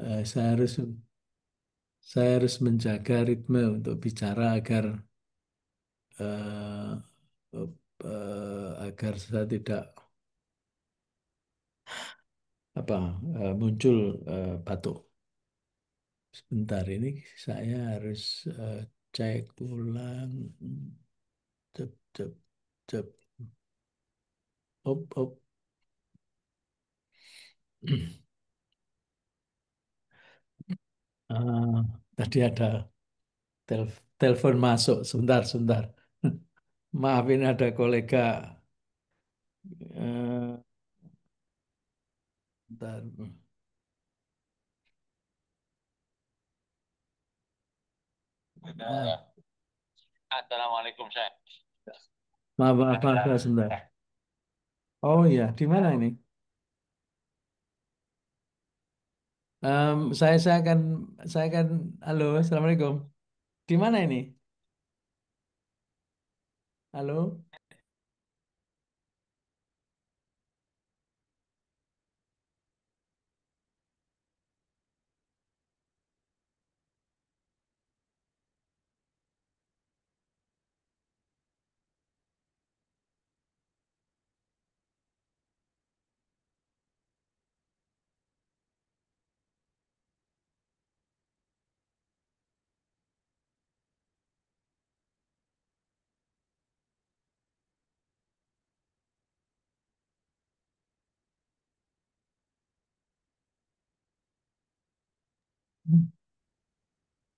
Saya harus menjaga ritme untuk bicara eh, agar saya tidak apa muncul batuk. Sebentar ini saya harus cek ulang. Cep, cep, cep. Op, op. Ah, tadi ada telepon masuk. Sebentar, sebentar. Maafin ada kolega. Eh, Bentar. Maaf, Assalamualaikum, Syekh. maaf, maaf, maaf, sebentar. Oh iya, di mana ini? Saya akan, halo, assalamualaikum. Di mana ini? Halo.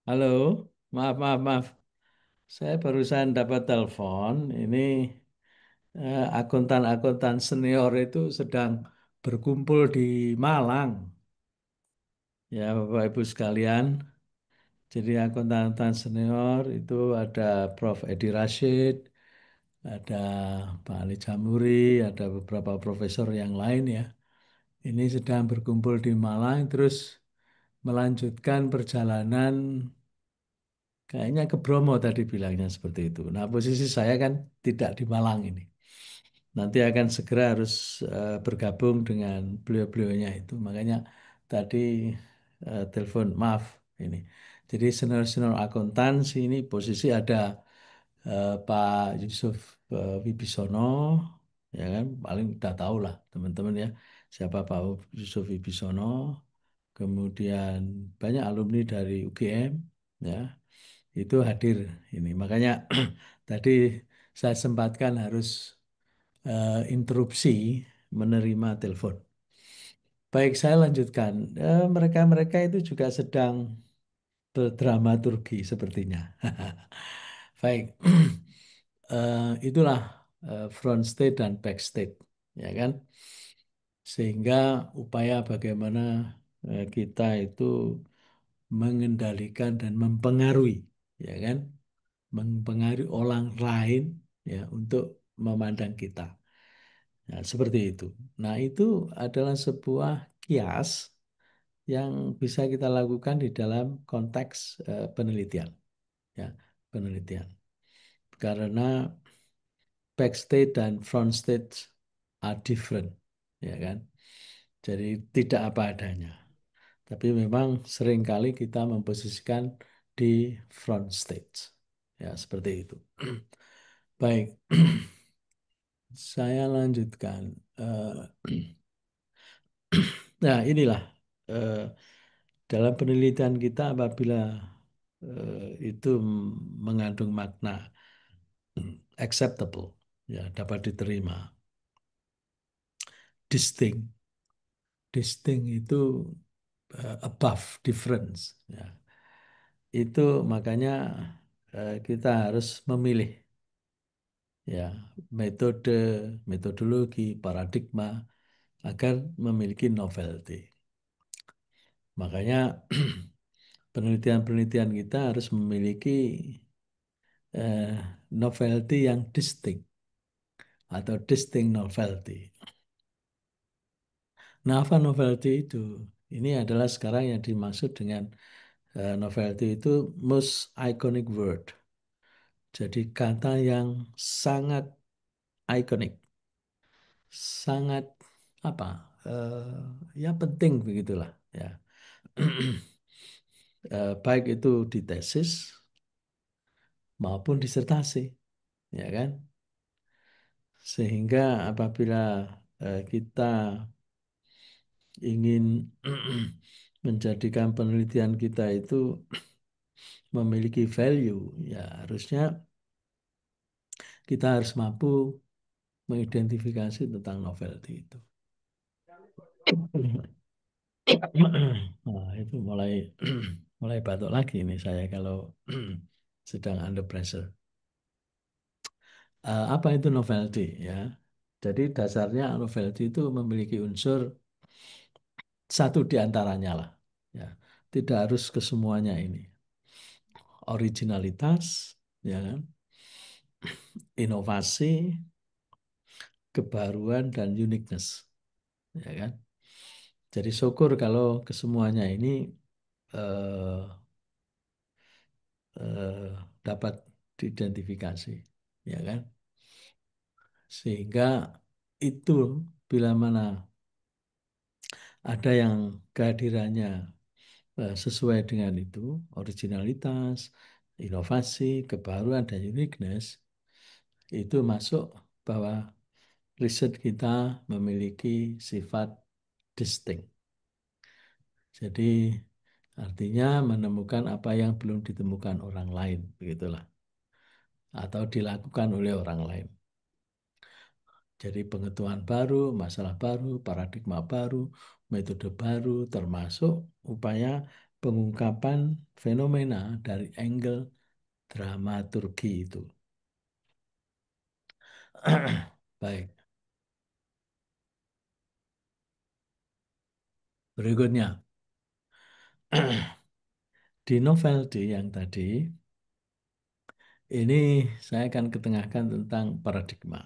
Halo, maaf, maaf, maaf. Saya barusan dapat telepon. Ini akuntan-akuntan senior itu sedang berkumpul di Malang. Ya, Bapak Ibu sekalian. Jadi akuntan-akuntan senior itu ada Prof. Edi Rashid, ada Pak Ali Jamuri, ada beberapa profesor yang lain ya. Ini sedang berkumpul di Malang, terus melanjutkan perjalanan kayaknya ke Bromo tadi bilangnya seperti itu. Nah, posisi saya kan tidak di Malang ini. Nanti akan segera harus bergabung dengan beliau-beliaunya itu. Makanya tadi telepon, maaf ini. Jadi senior-senior akuntansi ini posisi ada Pak Yusuf Wibisono, ya kan, paling udah tahu lah teman-teman ya siapa Pak Yusuf Wibisono. Kemudian banyak alumni dari UGM, ya itu hadir ini. Makanya tadi saya sempatkan harus interupsi menerima telepon. Baik, saya lanjutkan. Mereka-mereka itu juga sedang berdramaturgi sepertinya. Baik, itulah front state dan back state, ya kan? Sehingga upaya bagaimana kita itu mengendalikan dan mempengaruhi, ya kan? Mempengaruhi orang lain ya untuk memandang kita. Nah, seperti itu. Nah, itu adalah sebuah kias yang bisa kita lakukan di dalam konteks penelitian, ya, penelitian. Karena backstage dan front stage are different, ya kan? Jadi tidak apa adanya. Tapi memang seringkali kita memposisikan di front stage. Ya, seperti itu. Baik, saya lanjutkan. Nah, inilah eh, dalam penelitian kita apabila itu mengandung makna acceptable, ya dapat diterima. Distinct, distinct itu above difference, ya. Itu makanya kita harus memilih ya metode, metodologi, paradigma agar memiliki novelty. Makanya penelitian-penelitian kita harus memiliki eh, novelty yang distinct atau distinct novelty. Nah, apa novelty itu? Ini adalah sekarang yang dimaksud dengan novelty itu most iconic word. Jadi kata yang sangat ikonik, sangat apa? Ya penting begitulah ya. baik itu di tesis maupun disertasi, ya kan? Sehingga apabila kita ingin menjadikan penelitian kita itu memiliki value, ya harusnya kita harus mampu mengidentifikasi tentang novelty itu. Nah, itu mulai mulai batuk lagi nih saya kalau sedang under pressure. Apa itu novelty ya? Jadi dasarnya novelty itu memiliki unsur satu di antaranya lah. Ya, tidak harus kesemuanya ini. Originalitas, ya kan? Inovasi, kebaruan dan uniqueness, ya kan? Jadi syukur kalau kesemuanya ini eh, eh, dapat diidentifikasi, ya kan? Sehingga itu bila mana ada yang kehadirannya sesuai dengan itu, originalitas, inovasi, kebaruan, dan uniqueness, itu masuk bahwa riset kita memiliki sifat distinct. Jadi artinya menemukan apa yang belum ditemukan orang lain, begitulah. Atau dilakukan oleh orang lain. Jadi pengetahuan baru, masalah baru, paradigma baru, metode baru, termasuk upaya pengungkapan fenomena dari angle dramaturgi itu. Baik, berikutnya. Di novelty yang tadi, ini saya akan ketengahkan tentang paradigma.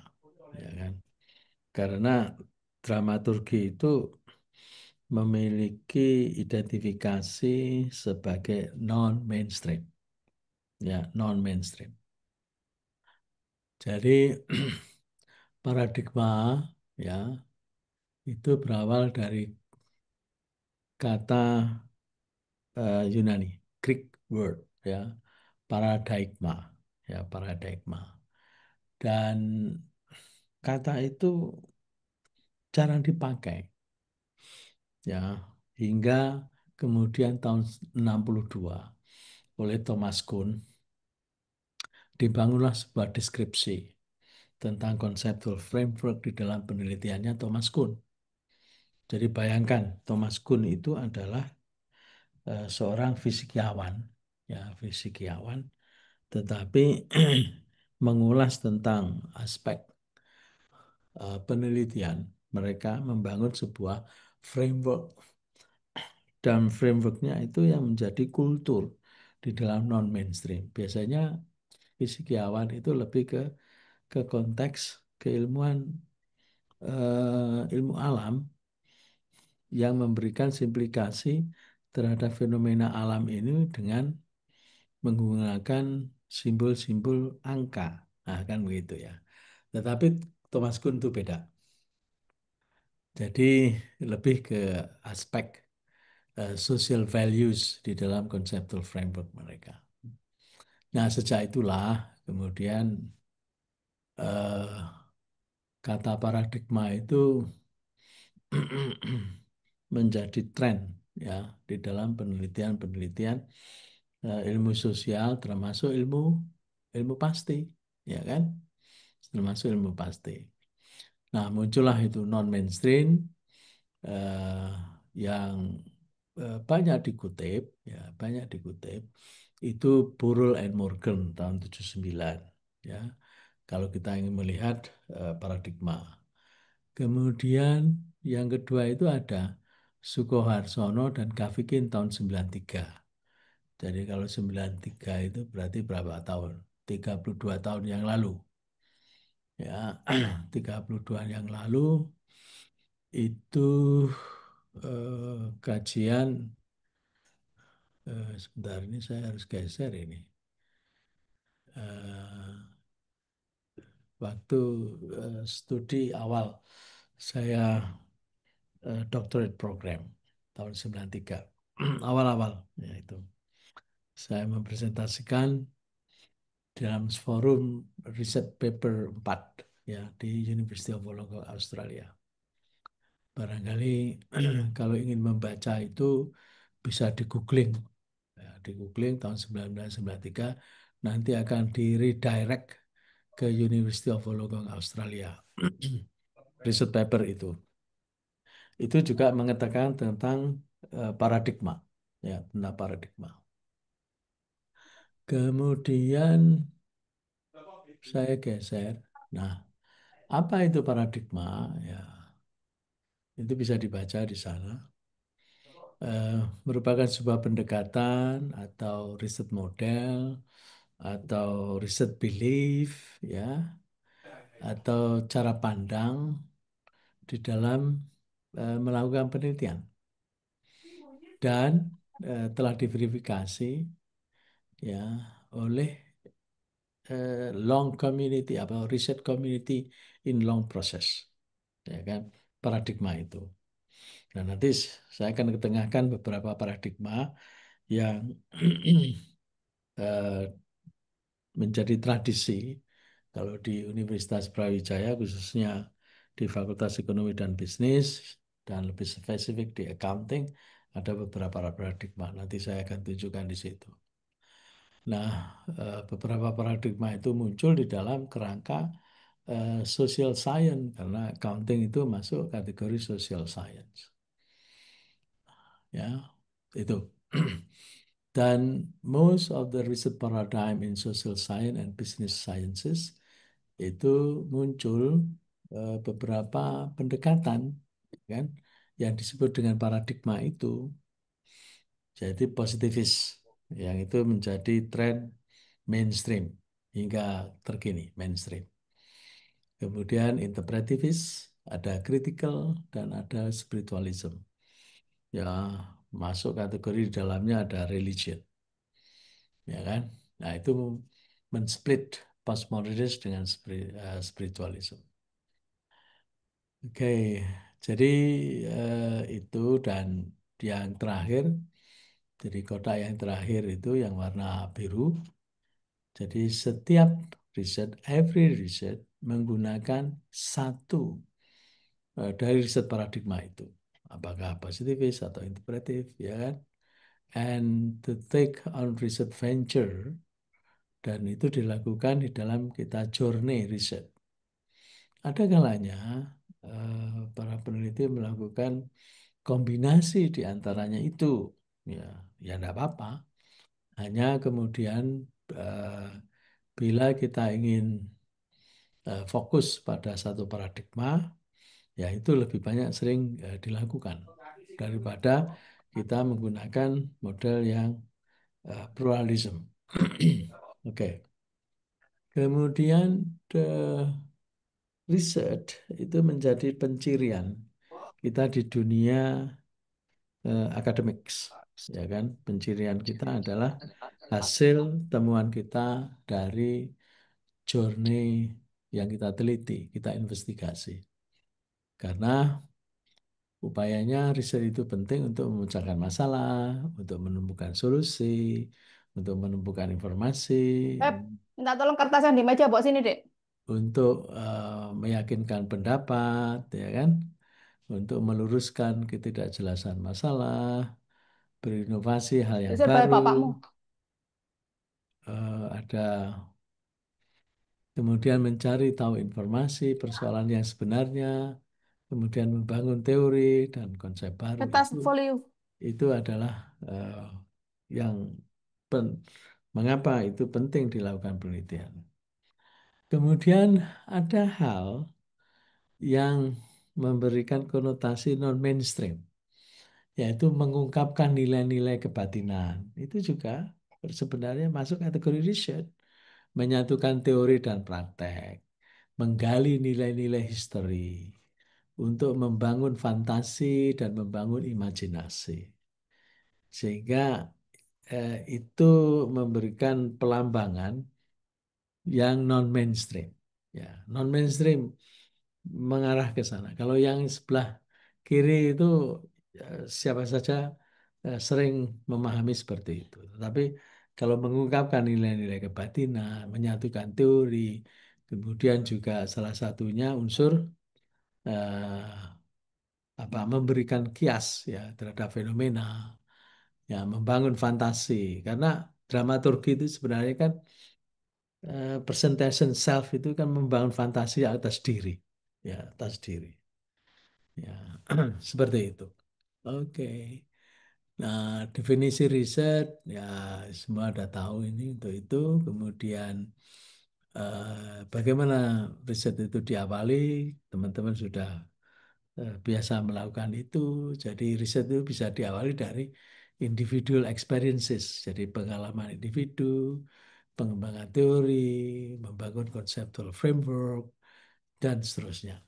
Ya kan? Karena dramaturgi itu memiliki identifikasi sebagai non-mainstream. Ya, non-mainstream. Jadi paradigma ya itu berawal dari kata Yunani, Greek word ya, paradigma ya, paradigma. Dan kata itu jarang dipakai ya hingga kemudian tahun 62 oleh Thomas Kuhn dibangunlah sebuah deskripsi tentang conceptual framework di dalam penelitiannya Thomas Kuhn. Jadi bayangkan Thomas Kuhn itu adalah seorang fisikiawan, ya fisikiawan, tetapi mengulas tentang aspek penelitian. Mereka membangun sebuah framework dan frameworknya itu yang menjadi kultur di dalam non-mainstream. Biasanya fisikiawan itu lebih ke konteks keilmuan ilmu alam yang memberikan simplikasi terhadap fenomena alam ini dengan menggunakan simbol-simbol angka. Nah, kan begitu ya. Tetapi Thomas Kuhn itu beda. Jadi lebih ke aspek social values di dalam conceptual framework mereka. Nah, sejak itulah kemudian eh, kata paradigma itu menjadi tren ya di dalam penelitian-penelitian ilmu sosial termasuk ilmu ilmu pasti ya kan termasuk ilmu pasti. Nah, muncullah itu non mainstream eh, yang banyak dikutip ya banyak dikutip itu Burrell and Morgan tahun 79 ya kalau kita ingin melihat paradigma. Kemudian yang kedua itu ada Sukoharsono dan Kavikin tahun 93. Jadi kalau 93 itu berarti berapa tahun? 32 tahun yang lalu. Ya, 32 yang lalu itu kajian sebentar ini saya harus geser ini. Eh, waktu studi awal saya doctorate program tahun 93. awal-awal, yaitu saya mempresentasikan dalam forum riset paper 4 ya di University of Wollongong, Australia. Barangkali kalau ingin membaca itu bisa di googling. Ya, di googling tahun 1993 nanti akan di redirect ke University of Wollongong, Australia. Riset paper itu. Itu juga mengatakan tentang paradigma, ya, tentang paradigma. Kemudian saya geser. Nah, apa itu paradigma? Ya, itu bisa dibaca di sana. Eh, Merupakan sebuah pendekatan atau riset model atau riset belief, ya, atau cara pandang di dalam melakukan penelitian dan telah diverifikasi ya oleh long community atau riset community in long process, ya kan, paradigma itu. Nah, nanti saya akan ketengahkan beberapa paradigma yang eh, menjadi tradisi kalau di Universitas Brawijaya, khususnya di Fakultas Ekonomi dan Bisnis, dan lebih spesifik di accounting, ada beberapa paradigma. Nanti saya akan tunjukkan di situ. Nah, beberapa paradigma itu muncul di dalam kerangka social science, karena accounting itu masuk kategori social science. Ya, itu. Dan most of the research paradigm in social science and business sciences itu muncul beberapa pendekatan, kan, yang disebut dengan paradigma itu, jadi positivis, yang itu menjadi tren mainstream hingga terkini mainstream. Kemudian interpretivis, ada critical, dan ada spiritualism. Ya, masuk kategori di dalamnya ada religion, ya kan? Nah, itu mensplit postmodernis dengan spiritualism. Oke, jadi itu, dan yang terakhir, jadi kotak yang terakhir itu yang warna biru. Jadi setiap riset, every riset menggunakan satu dari riset paradigma itu. Apakah positifis atau interpretif, ya kan? And to take on research venture, dan itu dilakukan di dalam kita journey riset. Ada kalanya para peneliti melakukan kombinasi di antaranya itu, ya, ya enggak apa-apa. Hanya kemudian eh, bila kita ingin fokus pada satu paradigma, ya itu lebih banyak sering dilakukan daripada kita menggunakan model yang pluralism. Oke. Kemudian research itu menjadi pencirian kita di dunia academics, ya kan? Pencirian kita adalah hasil temuan kita dari journey yang kita teliti, kita investigasi. Karena upayanya riset itu penting untuk memecahkan masalah, untuk menemukan solusi, untuk menemukan informasi, Minta tolong kertas yang di meja bawa sini, Dek. untuk meyakinkan pendapat, ya kan? Untuk meluruskan ketidakjelasan masalah, berinovasi hal yang Saya bayar baru, bapakmu. ada kemudian mencari tahu informasi persoalan yang sebenarnya, kemudian membangun teori dan konsep baru, Kertas folio. itu adalah yang pen- mengapa itu penting dilakukan penelitian. Kemudian ada hal yang memberikan konotasi non-mainstream, yaitu mengungkapkan nilai-nilai kebatinan. Itu juga sebenarnya masuk kategori riset, menyatukan teori dan praktek, menggali nilai-nilai histori, untuk membangun fantasi dan membangun imajinasi. Sehingga itu memberikan pelambangan yang non-mainstream. Ya, non-mainstream mengarah ke sana. Kalau yang sebelah kiri itu siapa saja sering memahami seperti itu. Tapi kalau mengungkapkan nilai-nilai kebatinan, menyatukan teori, kemudian juga salah satunya unsur memberikan kias ya terhadap fenomena, ya membangun fantasi. Karena dramaturgi itu sebenarnya kan presentation self itu kan membangun fantasi atas diri, ya atas diri, ya seperti itu. Oke. Nah, definisi riset ya semua ada tahu ini untuk itu. Kemudian bagaimana riset itu diawali, teman-teman sudah biasa melakukan itu. Jadi riset itu bisa diawali dari individual experiences, jadi pengalaman individu, pengembangan teori, membangun conceptual framework, dan seterusnya.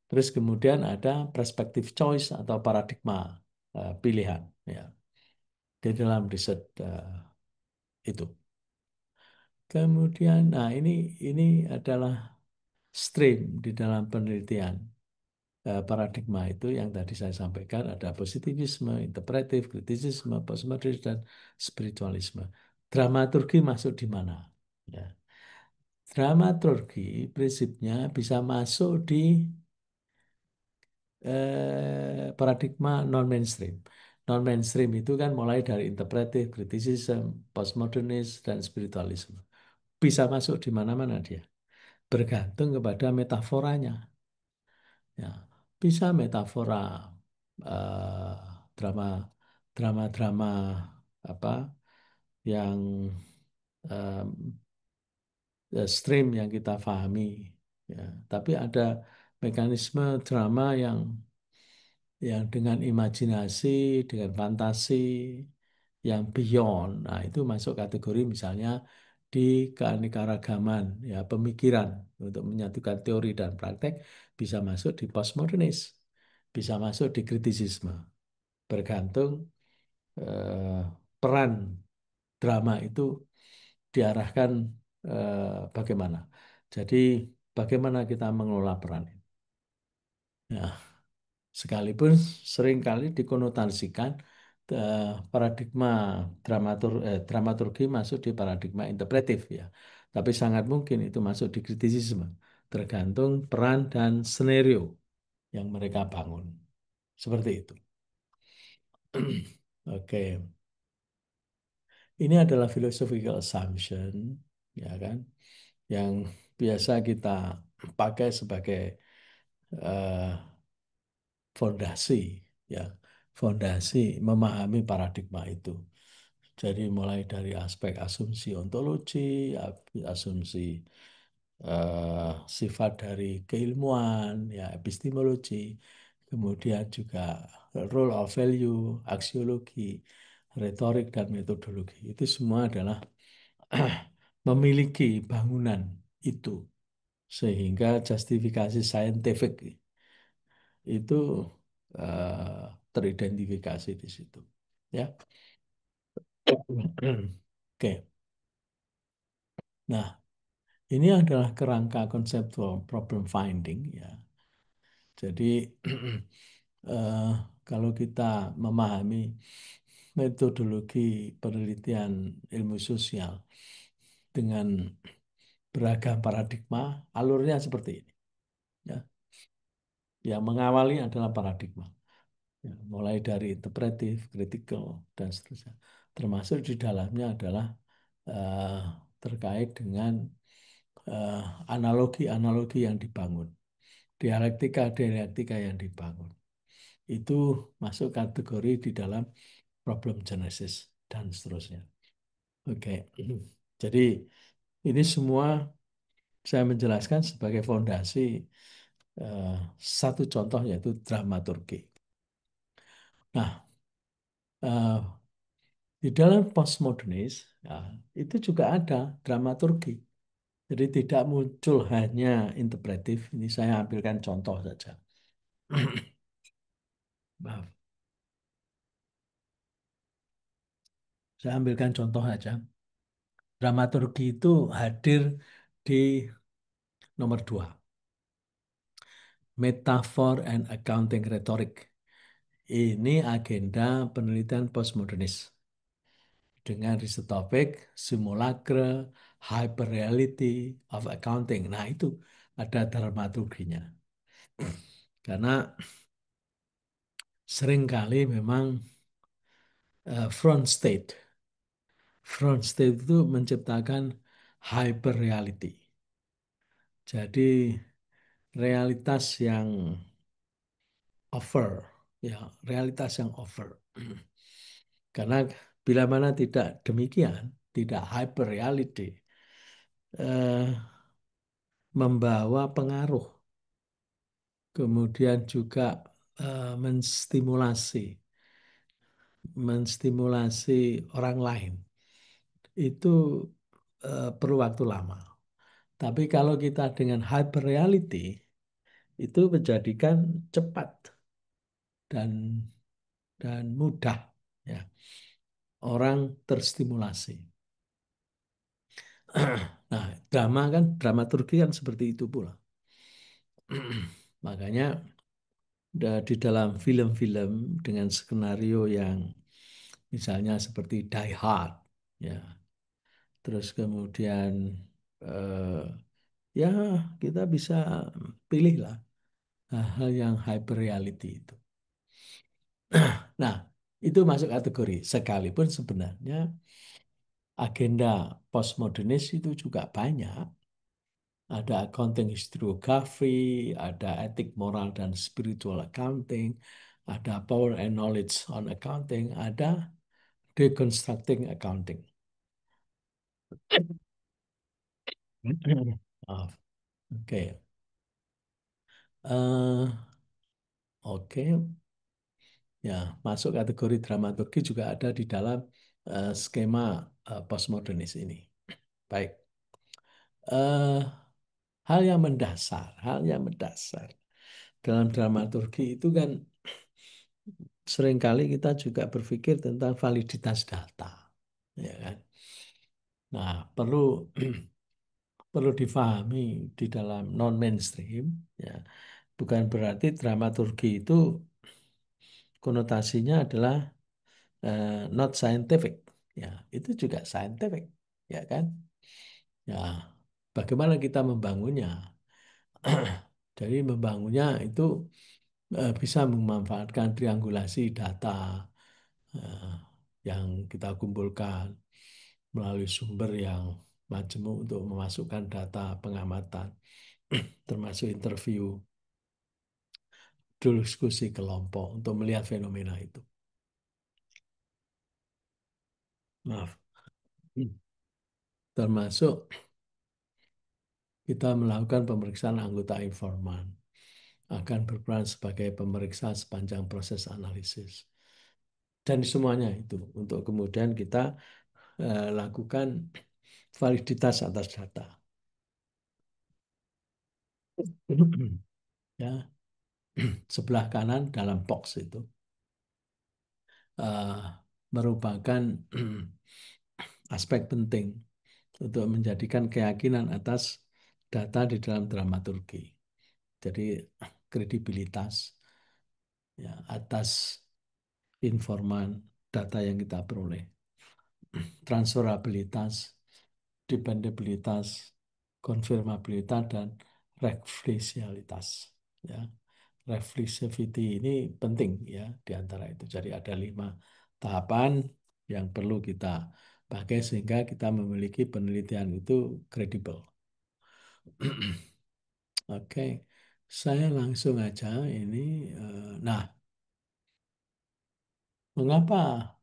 Terus kemudian ada perspective choice atau paradigma pilihan ya di dalam riset itu. Kemudian, nah ini adalah stream di dalam penelitian. Paradigma itu yang tadi saya sampaikan ada positivisme, interpretif, kritisisme, postmodernis, dan spiritualisme. Dramaturgi masuk di mana? Ya. Dramaturgi prinsipnya bisa masuk di paradigma non-mainstream. Non-mainstream itu kan mulai dari interpretif, kritisisme, postmodernis, dan spiritualisme. Bisa masuk di mana-mana dia. Bergantung kepada metaforanya. Ya, bisa metafora eh, drama drama-drama apa yang eh, stream yang kita pahami. Ya, tapi ada mekanisme drama yang dengan imajinasi, dengan fantasi, yang beyond. Nah, itu masuk kategori misalnya di keanekaragaman, ya pemikiran untuk menyatukan teori dan praktek bisa masuk di postmodernis, bisa masuk di kritisisme, bergantung eh, peran drama itu diarahkan bagaimana. Jadi bagaimana kita mengelola peran ini. Ya, sekalipun seringkali dikonotasikan paradigma dramaturgi masuk di paradigma interpretif ya. Tapi sangat mungkin itu masuk di kritisisme, tergantung peran dan skenario yang mereka bangun. Seperti itu. Oke. Ini adalah philosophical assumption, ya kan, yang biasa kita pakai sebagai eh, fondasi, ya, fondasi memahami paradigma itu. Jadi mulai dari aspek asumsi ontologi, asumsi sifat dari keilmuan, ya epistemologi, kemudian juga role of value, aksiologi, retorik dan metodologi. Itu semua adalah memiliki bangunan itu sehingga justifikasi saintifik itu teridentifikasi di situ. Ya. Oke. Nah, ini adalah kerangka konseptual problem finding ya. Jadi eh, kalau kita memahami metodologi penelitian ilmu sosial dengan beragam paradigma, alurnya seperti ini. Ya. Yang mengawali adalah paradigma. Ya, mulai dari interpretif, kritikal, dan seterusnya. Termasuk di dalamnya adalah eh, terkait dengan eh, analogi-analogi yang dibangun, dialektika-dialektika yang dibangun. Itu masuk kategori di dalam problem genesis dan seterusnya. Oke, jadi ini semua saya menjelaskan sebagai fondasi eh, satu contoh yaitu dramaturgi. Nah, eh, di dalam postmodernis ya, itu juga ada dramaturgi. Jadi tidak muncul hanya interpretif. Ini saya ambilkan contoh saja. Maaf, saya ambilkan contoh saja. Dramaturgi itu hadir di nomor 2. Metaphor and accounting rhetoric. Ini agenda penelitian postmodernis dengan riset topik simulacra hyperreality of accounting. Nah, itu ada dramaturginya. Karena seringkali memang front state itu menciptakan hyperreality. Jadi realitas yang over, ya, realitas yang over. Karena bila mana tidak demikian, tidak hyper reality, membawa pengaruh, kemudian juga menstimulasi orang lain. Itu perlu waktu lama. Tapi kalau kita dengan hyper reality, itu menjadikan cepat dan mudah, ya, orang terstimulasi. Nah, dramaturgi kan seperti itu pula. Makanya di dalam film-film dengan skenario yang misalnya seperti Die Hard, ya, terus kemudian eh, ya kita bisa pilih lah hal-hal yang hyper reality itu. Nah, itu masuk kategori. Sekalipun sebenarnya agenda postmodernis itu juga banyak. Ada accounting historiography, ada etik moral dan spiritual accounting, ada power and knowledge on accounting, ada deconstructing accounting. Maaf. Oke. Eh, oke. Ya, masuk kategori dramaturgi juga ada di dalam skema postmodernis ini. Baik. Eh, hal yang mendasar dalam dramaturgi itu kan seringkali kita juga berpikir tentang validitas data, ya kan? Nah, perlu difahami di dalam non mainstream, ya. Bukan berarti dramaturgi itu konotasinya adalah not scientific, ya. Itu juga scientific, ya kan? Ya, bagaimana kita membangunnya? Jadi membangunnya itu bisa memanfaatkan triangulasi data eh, yang kita kumpulkan melalui sumber yang majemuk untuk memasukkan data pengamatan, termasuk interview, diskusi kelompok untuk melihat fenomena itu. Maaf. Termasuk kita melakukan pemeriksaan anggota informan, akan berperan sebagai pemeriksa sepanjang proses analisis. Dan semuanya itu untuk kemudian kita lakukan validitas atas data. Ya, sebelah kanan dalam box itu uh, merupakan aspek penting untuk menjadikan keyakinan atas data di dalam dramaturgi. Jadi kredibilitas, ya, atas informan data yang kita peroleh, transferabilitas, dependabilitas, konfirmabilitas, dan refleksialitas. Ya. Reflexivity ini penting ya di antara itu. Jadi ada 5 tahapan yang perlu kita pakai sehingga kita memiliki penelitian itu kredibel. Oke, saya langsung aja ini. Nah, mengapa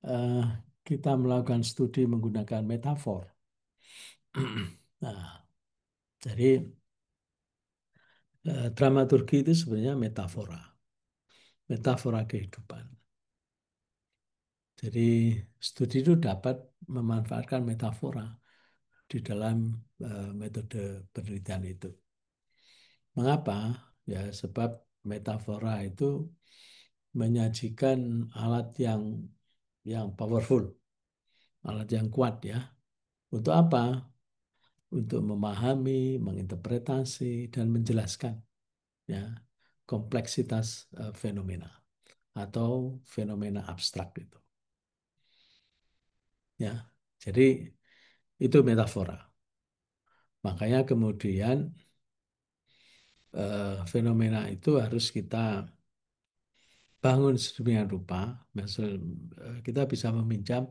eh, kita melakukan studi menggunakan metafor? Nah, jadi dramaturgi itu sebenarnya metafora kehidupan. Jadi studi itu dapat memanfaatkan metafora di dalam metode penelitian itu. Mengapa? Ya, sebab metafora itu menyajikan alat yang powerful, alat yang kuat, ya. Untuk apa? Untuk memahami, menginterpretasi, dan menjelaskan, ya, kompleksitas fenomena. atau fenomena abstrak itu. Ya, jadi itu metafora. Makanya kemudian fenomena itu harus kita bangun sedemikian rupa. Kita bisa meminjam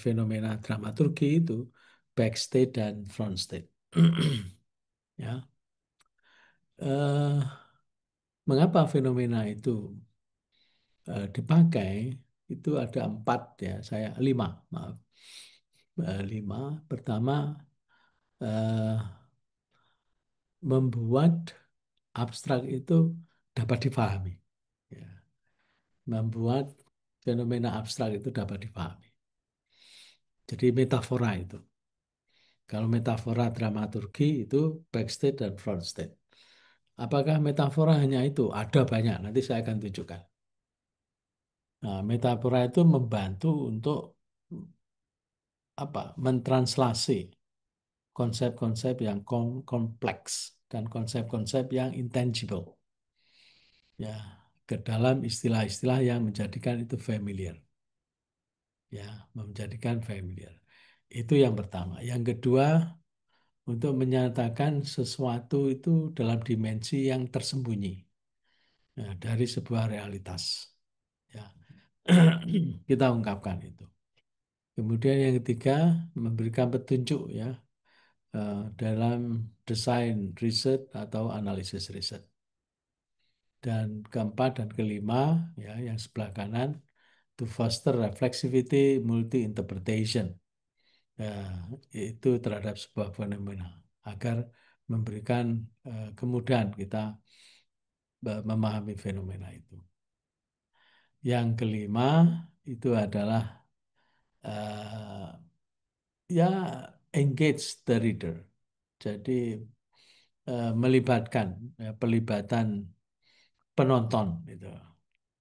fenomena dramaturgi itu backstage dan frontstage. Ya, eh, mengapa fenomena itu dipakai? Itu ada 4 ya, saya 5, maaf. 5. Pertama, eh, membuat abstrak itu dapat dipahami. Ya. Membuat fenomena abstrak itu dapat dipahami. Jadi metafora itu. Kalau metafora dramaturgi itu backstage dan frontstage. Apakah metafora hanya itu? Ada banyak, nanti saya akan tunjukkan. Nah, metafora itu membantu untuk apa? Mentranslasi konsep-konsep yang kompleks dan konsep-konsep yang intangible ya ke dalam istilah-istilah yang menjadikan itu familiar. Ya, menjadikan familiar. Itu yang pertama. Yang kedua, untuk menyatakan sesuatu itu dalam dimensi yang tersembunyi ya, dari sebuah realitas. Ya, kita ungkapkan itu. Kemudian yang ketiga, memberikan petunjuk ya dalam desain riset atau analisis riset. Dan keempat dan kelima, ya, yang sebelah kanan, to foster reflexivity multi-interpretation. Ya, itu terhadap sebuah fenomena agar memberikan kemudahan kita memahami fenomena itu. Yang kelima itu adalah uh, ya engage the reader. Jadi melibatkan pelibatan penonton itu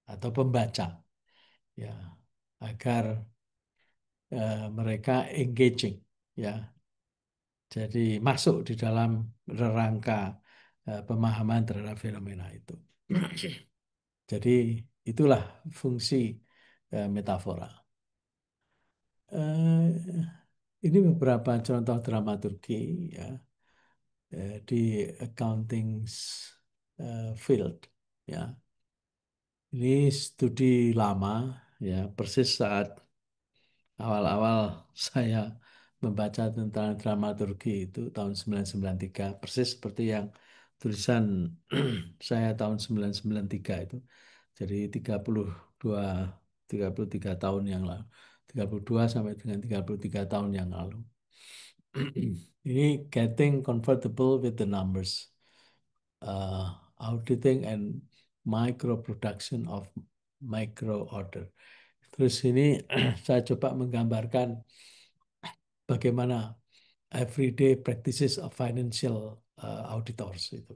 atau pembaca ya agar mereka engaging ya. Jadi masuk di dalam rangka pemahaman terhadap fenomena itu. Jadi itulah fungsi metafora. Eh, ini beberapa contoh dramaturgi ya di accounting field ya. Ini studi lama ya persis saat awal-awal saya membaca tentang dramaturgi itu tahun 1993 persis seperti yang tulisan saya tahun 1993 itu. Jadi 33 tahun yang lalu. 32 sampai dengan 33 tahun yang lalu. Ini getting comfortable with the numbers. Auditing and micro production of micro order. Terus ini saya coba menggambarkan bagaimana everyday practices of financial auditors itu.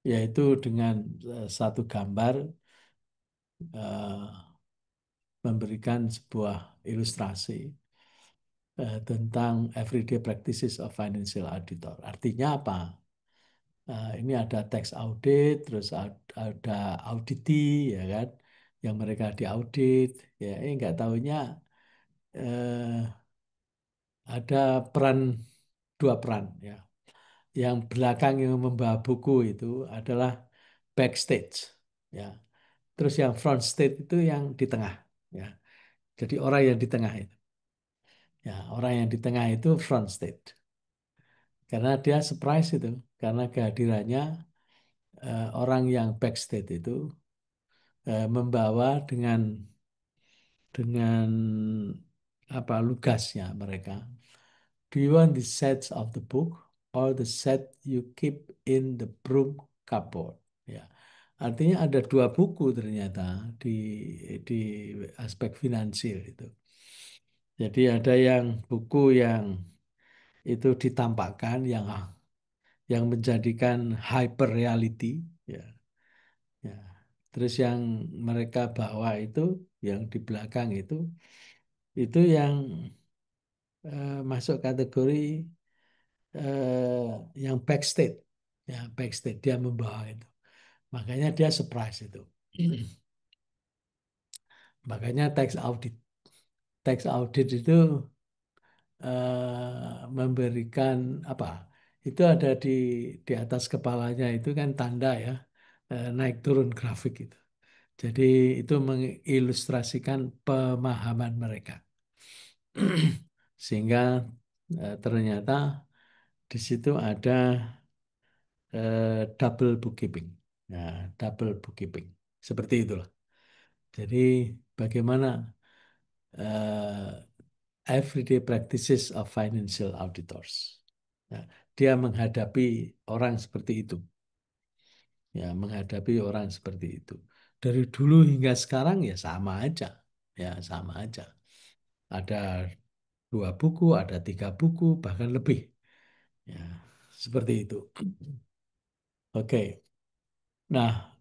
Yaitu dengan satu gambar uh, memberikan sebuah ilustrasi tentang everyday practices of financial auditor. Artinya apa? Ini ada tax audit, terus ada auditi, ya kan, yang mereka diaudit, ya, nggak tahunya eh, ada dua peran, ya. Yang belakang yang membawa buku itu adalah backstage, ya. Terus yang front stage itu yang di tengah, ya. Jadi orang yang di tengah itu, ya, orang yang di tengah itu front stage, karena dia surprise itu, karena kehadirannya orang yang backstage itu membawa dengan apa lugasnya mereka. Do you want the sets of the book or the set you keep in the broom cupboard? Ya, artinya ada dua buku ternyata di aspek finansial itu. Jadi ada yang buku yang itu ditampakkan yang menjadikan hyper reality, ya. Ya. Terus yang mereka bawa itu, yang di belakang itu yang masuk kategori yang backstage, ya backstage dia membawa itu. Makanya dia surprise itu. Makanya tax audit itu memberikan apa? Itu ada di atas kepalanya itu kan tanda ya, naik turun grafik itu. Jadi itu mengilustrasikan pemahaman mereka. Sehingga ternyata di situ ada double bookkeeping. Nah, double bookkeeping. Seperti itulah. Jadi bagaimana everyday practices of financial auditors. Nah, dia menghadapi orang seperti itu. Ya, menghadapi orang seperti itu. Dari dulu hingga sekarang ya sama aja. Ya, sama aja. Ada 2 buku, ada 3 buku, bahkan lebih. Ya, seperti itu. Oke. Nah,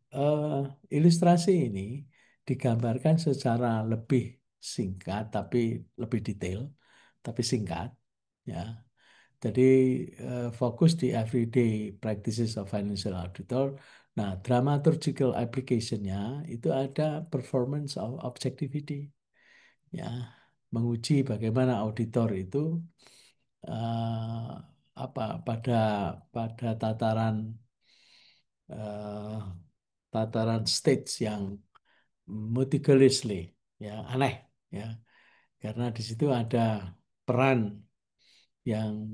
ilustrasi ini digambarkan secara lebih singkat, tapi lebih detail, tapi singkat. Ya, jadi fokus di everyday practices of financial auditor. Nah, dramaturgical application-nya itu ada performance of objectivity. Ya, menguji bagaimana auditor itu eh, apa pada eh, tataran stage yang meticulously, ya aneh, ya karena di situ ada peran yang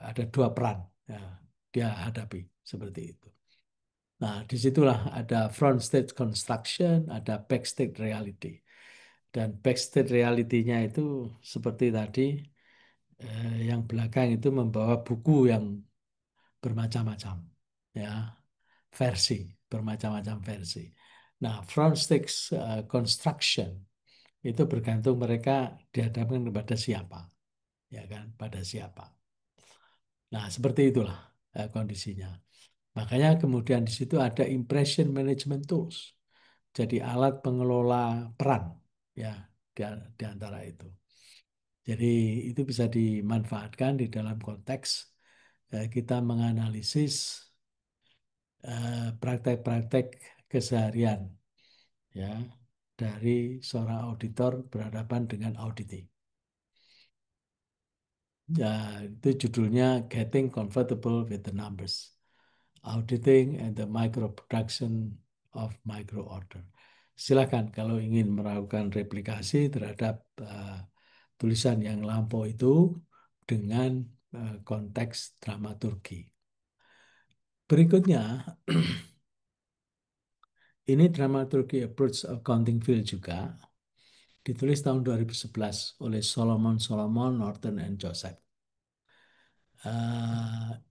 ada 2 peran, ya, dia hadapi seperti itu. Nah, disitulah ada front stage construction, ada backstage reality. Dan backstage reality-nya itu seperti tadi, yang belakang itu membawa buku yang bermacam-macam, ya, versi, bermacam-macam versi. Nah, front stage construction itu bergantung mereka dihadapkan kepada siapa, ya kan, pada siapa. Nah, seperti itulah kondisinya. Makanya kemudian di situ ada impression management tools. Jadi alat pengelola peran, ya, di antara itu. Jadi itu bisa dimanfaatkan di dalam konteks kita menganalisis praktek-praktek keseharian, ya, dari seorang auditor berhadapan dengan auditing. Ya, itu judulnya Getting Comfortable with the Numbers. Auditing and the Micro Production of Micro Order. Silakan kalau ingin melakukan replikasi terhadap tulisan yang lampau itu dengan konteks dramaturgi. Berikutnya, ini dramaturgi approach accounting field juga ditulis tahun 2011 oleh Solomon, Norton, and Joseph.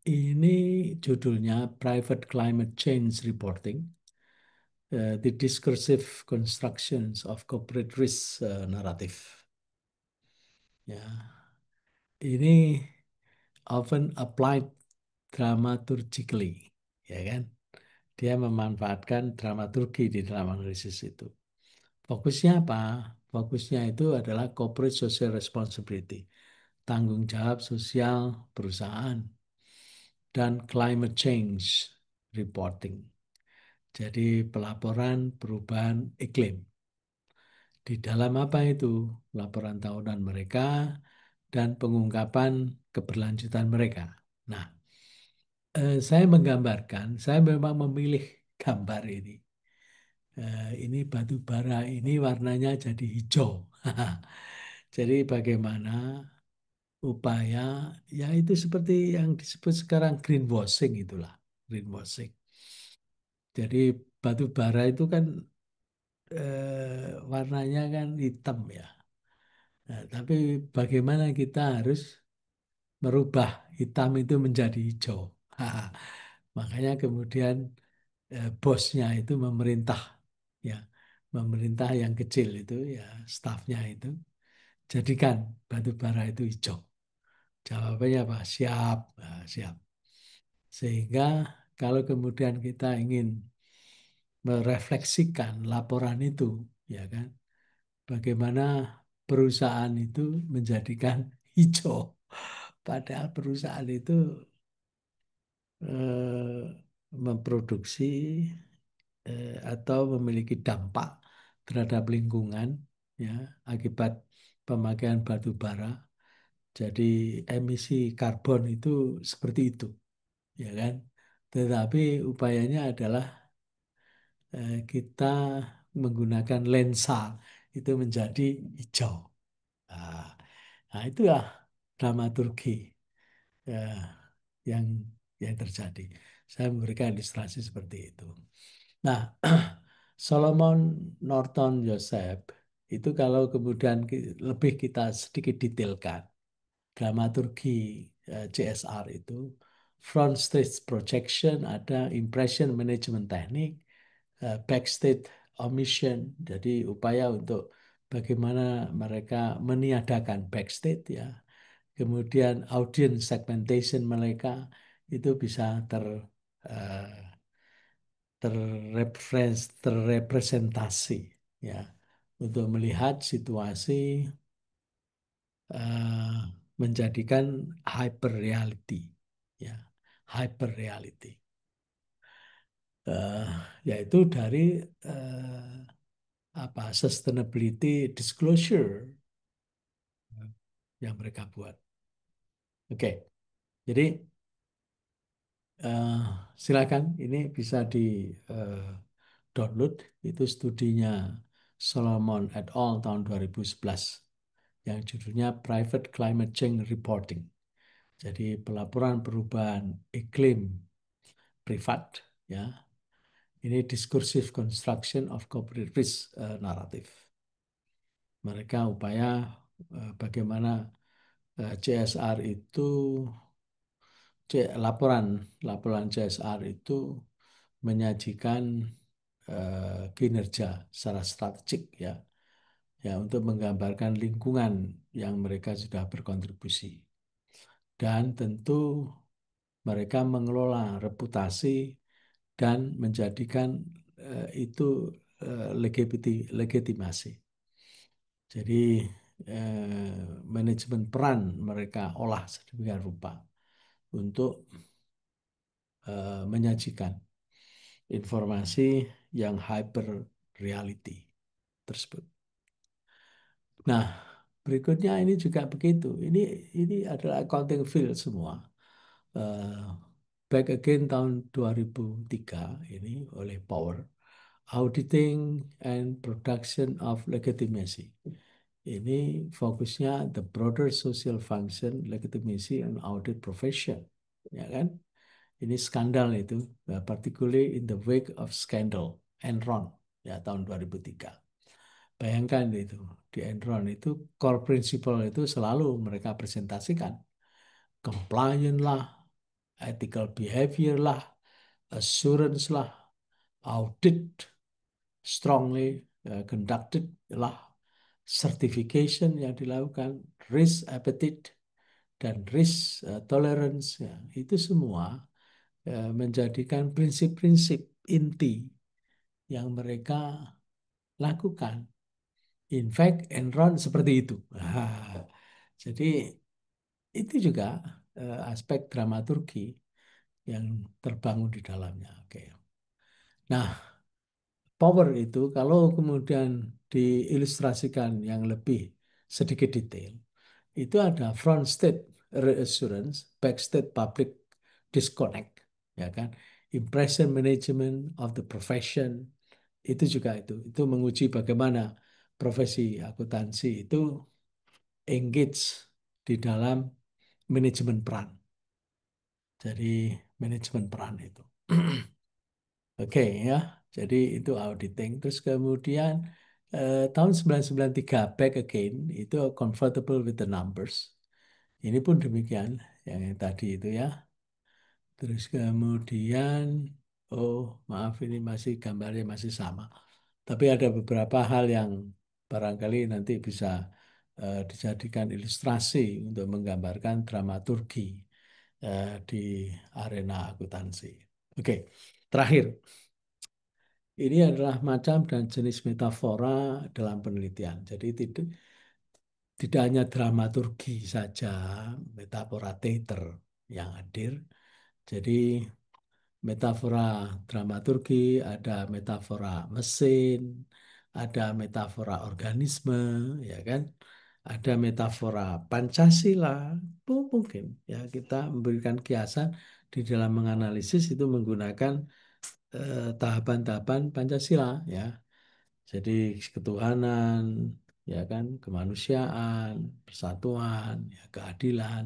Ini judulnya Private Climate Change Reporting, The Discursive Constructions of Corporate Risk Narrative. Ya, ini often applied dramaturgically, ya kan? Dia memanfaatkan dramaturgi di dalam analisis itu. Fokusnya apa? Fokusnya itu adalah corporate social responsibility, tanggung jawab sosial perusahaan, dan climate change reporting. Jadi pelaporan perubahan iklim. Di dalam apa itu? Laporan tahunan mereka dan pengungkapan keberlanjutan mereka. Nah, saya menggambarkan, saya memang memilih gambar ini. Ini batu bara ini warnanya jadi hijau. Jadi bagaimana upaya, ya itu seperti yang disebut sekarang greenwashing itulah, greenwashing. Jadi batu bara itu kan warnanya kan hitam ya. Nah, tapi bagaimana kita harus merubah hitam itu menjadi hijau. Makanya kemudian bosnya itu memerintah, ya, memerintah yang kecil itu, ya, stafnya itu jadikan batu bara itu hijau. Jawabannya apa? Siap. Nah, siap. Sehingga kalau kemudian kita ingin merefleksikan laporan itu, ya kan, bagaimana perusahaan itu menjadikan hijau. Padahal perusahaan itu memproduksi atau memiliki dampak terhadap lingkungan ya akibat pemakaian batu bara. Jadi emisi karbon itu seperti itu, ya kan? Tetapi upayanya adalah kita menggunakan lensa itu menjadi hijau. Nah, nah itulah dramaturgi ya, yang terjadi. Saya memberikan ilustrasi seperti itu. Nah, Solomon Norton Joseph itu kalau kemudian lebih kita sedikit detailkan dramaturgi CSR itu front stage projection, ada impression management teknik, backstage omission, jadi upaya untuk bagaimana mereka meniadakan backstage ya. Kemudian audience segmentation mereka itu bisa eh, terrepresentasi ya untuk melihat situasi eh, menjadikan hyper reality ya hyper reality Eh, yaitu dari eh, apa sustainability disclosure yang mereka buat. Oke, jadi eh, silakan ini bisa di eh, download itu studinya Solomon et al. Tahun 2011 yang judulnya Private Climate Change Reporting. Jadi pelaporan perubahan iklim privat ya. Ini discursive construction of corporate risk narrative. Mereka upaya bagaimana CSR itu laporan laporan CSR itu menyajikan kinerja secara strategik ya ya untuk menggambarkan lingkungan yang mereka sudah berkontribusi dan tentu mereka mengelola reputasi dan menjadikan itu legitimasi. Jadi manajemen peran mereka olah sedemikian rupa untuk menyajikan informasi yang hyper reality tersebut. Nah, berikutnya ini juga begitu. Ini adalah accounting field semua. Eh, Back again tahun 2003 ini oleh Power, Auditing and Production of Legitimacy. Ini fokusnya the broader social function, legitimacy and audit profession, ya kan? Ini skandal itu, particularly in the wake of scandal Enron ya tahun 2003. Bayangkan itu di Enron itu core principle itu selalu mereka presentasikan compliant lah, ethical behavior lah, assurance lah, audit strongly conducted lah, certification yang dilakukan, risk appetite dan risk tolerance ya, itu semua menjadikan prinsip-prinsip inti yang mereka lakukan. In fact, Enron seperti itu. Jadi itu juga aspek dramaturgi yang terbangun di dalamnya. Oke. Nah, power itu kalau kemudian diilustrasikan yang lebih sedikit detail, itu ada front state reassurance, back state public disconnect, ya kan? Impression management of the profession, itu juga itu menguji bagaimana profesi akuntansi itu engage di dalam manajemen peran. Jadi manajemen peran itu. Oke ya, jadi itu auditing. Terus kemudian tahun 1993 back again itu comfortable with the numbers. Ini pun demikian yang tadi itu ya. Terus kemudian, oh maaf ini masih gambarnya masih sama. Tapi ada beberapa hal yang barangkali nanti bisa dijadikan ilustrasi untuk menggambarkan dramaturgi di arena akuntansi. Oke, terakhir. Ini adalah macam dan jenis metafora dalam penelitian. Jadi tidak hanya dramaturgi saja, metafora teater yang hadir. Jadi metafora dramaturgi, ada metafora mesin, ada metafora organisme, ya kan? Ada metafora Pancasila, itu mungkin ya kita memberikan kiasan di dalam menganalisis itu menggunakan tahapan-tahapan Pancasila ya. Jadi ketuhanan, ya kan, kemanusiaan, persatuan, ya, keadilan,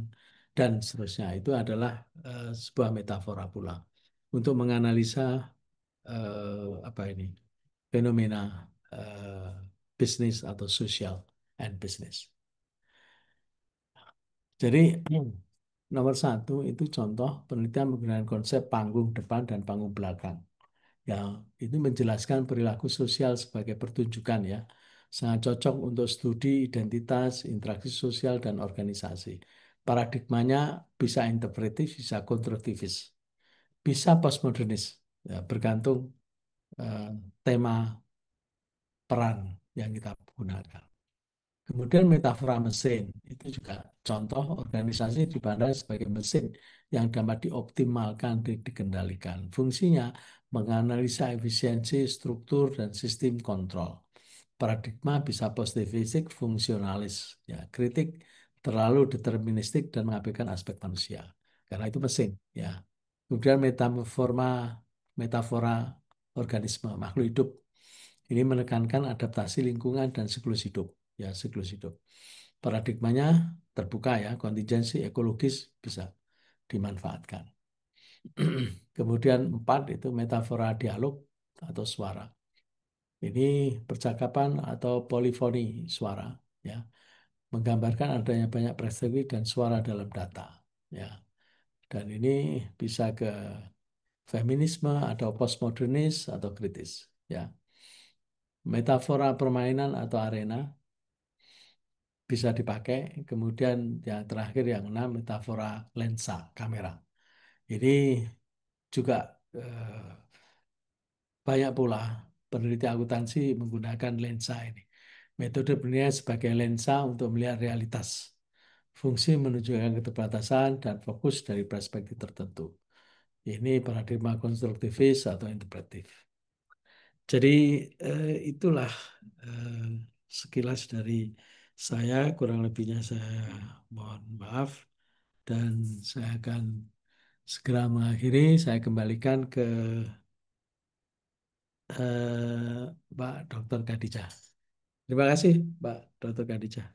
dan seterusnya itu adalah sebuah metafora pula untuk menganalisa apa ini fenomena eh, bisnis atau social and business. Jadi nomor satu itu contoh penelitian menggunakan konsep panggung depan dan panggung belakang. Ya, itu menjelaskan perilaku sosial sebagai pertunjukan ya. Sangat cocok untuk studi identitas, interaksi sosial, dan organisasi. Paradigmanya bisa interpretif, bisa konstruktivis, bisa postmodernis. Ya, bergantung eh, tema peran yang kita gunakan. Kemudian metafora mesin, itu juga contoh organisasi dipandang sebagai mesin yang dapat dioptimalkan dan dikendalikan. Fungsinya menganalisa efisiensi, struktur, dan sistem kontrol. Paradigma bisa positivistik, fungsionalis, ya, kritik terlalu deterministik dan mengabaikan aspek manusia. Karena itu mesin, ya. Kemudian metafora organisme, makhluk hidup. Ini menekankan adaptasi lingkungan dan siklus hidup. Ya, siklus hidup. Paradigmanya terbuka ya, kontingensi ekologis bisa dimanfaatkan. Kemudian 4 itu metafora dialog atau suara. Ini percakapan atau polifoni suara ya, menggambarkan adanya banyak perspektif dan suara dalam data ya. Dan ini bisa ke feminisme atau postmodernis atau kritis ya. Metafora permainan atau arena bisa dipakai. Kemudian yang terakhir yang 6 metafora lensa kamera. Ini juga banyak pula peneliti akuntansi menggunakan lensa ini. Metode penilaian sebagai lensa untuk melihat realitas. Fungsi menunjukkan keterbatasan dan fokus dari perspektif tertentu. Ini paradigma konstruktivis atau interpretif. Jadi itulah eh, sekilas dari saya, kurang lebihnya saya mohon maaf dan saya akan segera mengakhiri. Saya kembalikan ke Pak Dr. Khadijah. Terima kasih, Pak Dr. Khadijah.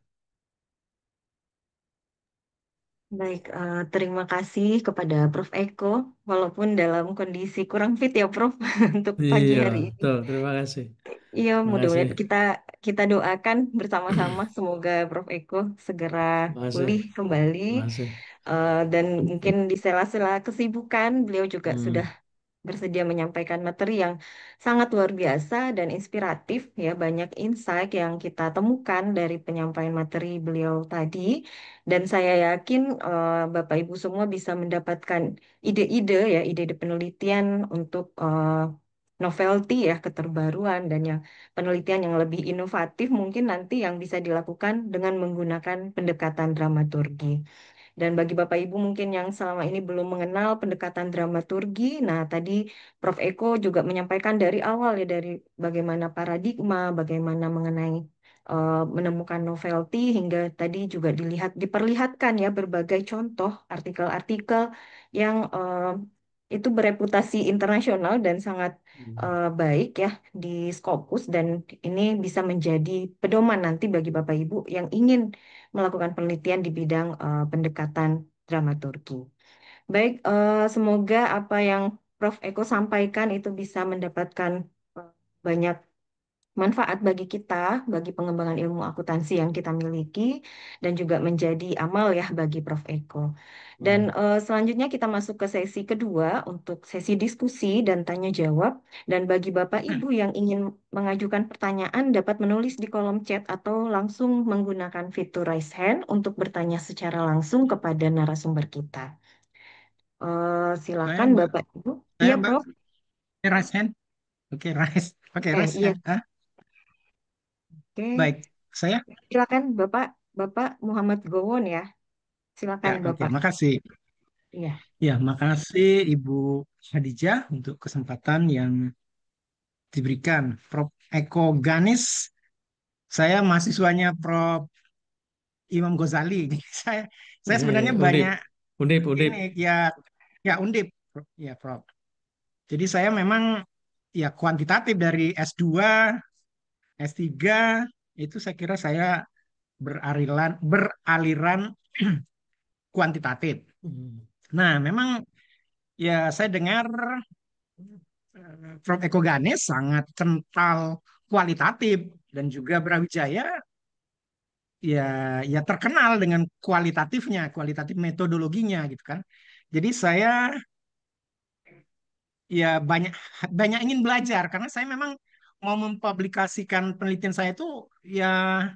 Baik, terima kasih kepada Prof. Eko, walaupun dalam kondisi kurang fit ya, Prof, untuk pagi Iya, hari ini. betul. Terima kasih. Iya, Terima kasih. mudah-mudahan kita kita doakan bersama-sama semoga Prof. Eko segera Terima kasih. pulih kembali. Terima kasih. Dan mungkin di sela-sela kesibukan beliau juga sudah Hmm. bersedia menyampaikan materi yang sangat luar biasa dan inspiratif ya, banyak insight yang kita temukan dari penyampaian materi beliau tadi, dan saya yakin Bapak Ibu semua bisa mendapatkan ide-ide ya, ide-ide penelitian untuk novelty ya, keterbaruan, dan yang penelitian yang lebih inovatif mungkin nanti yang bisa dilakukan dengan menggunakan pendekatan dramaturgi. Dan bagi Bapak Ibu mungkin yang selama ini belum mengenal pendekatan dramaturgi, nah tadi Prof. Eko juga menyampaikan dari awal ya, dari bagaimana paradigma, bagaimana mengenai menemukan novelty, hingga tadi juga diperlihatkan ya berbagai contoh artikel-artikel yang itu bereputasi internasional dan sangat baik ya di Scopus, dan ini bisa menjadi pedoman nanti bagi Bapak Ibu yang ingin melakukan penelitian di bidang pendekatan dramaturgi. Baik, semoga apa yang Prof. Eko sampaikan itu bisa mendapatkan banyak manfaat bagi kita, bagi pengembangan ilmu akuntansi yang kita miliki, dan juga menjadi amal ya bagi Prof. Eko. Dan Hmm. selanjutnya kita masuk ke sesi kedua untuk sesi diskusi dan tanya jawab. Dan bagi Bapak Ibu yang ingin mengajukan pertanyaan dapat menulis di kolom chat atau langsung menggunakan fitur raise hand untuk bertanya secara langsung kepada narasumber kita. Saya Silakan Mbak, Bapak Ibu. saya Iya, Mbak, Prof. raise hand. Oke, raise. Oke, raise Iya. hand. Ah, Oke. baik. Saya? Silakan Bapak, Bapak Muhammad Gowon ya. Ya, Silakan oke. Bapak. Makasih. Iya. Ya, makasih Ibu Khadijah untuk kesempatan yang diberikan. Prof. Eko Ganis, saya mahasiswanya Prof. Imam Ghazali. Jadi saya sebenarnya Undip, banyak undip, undip. ini ya Undip, ya Prof. Jadi saya memang ya kuantitatif dari S2, S3 itu saya kira saya beraliran kuantitatif. Hmm. Nah, memang ya saya dengar Prof. Eko Ganes sangat kental kualitatif dan juga Brawijaya ya ya terkenal dengan kualitatifnya, kualitatif metodologinya gitu kan. Jadi saya ya banyak banyak ingin belajar karena saya memang mau mempublikasikan penelitian saya itu ya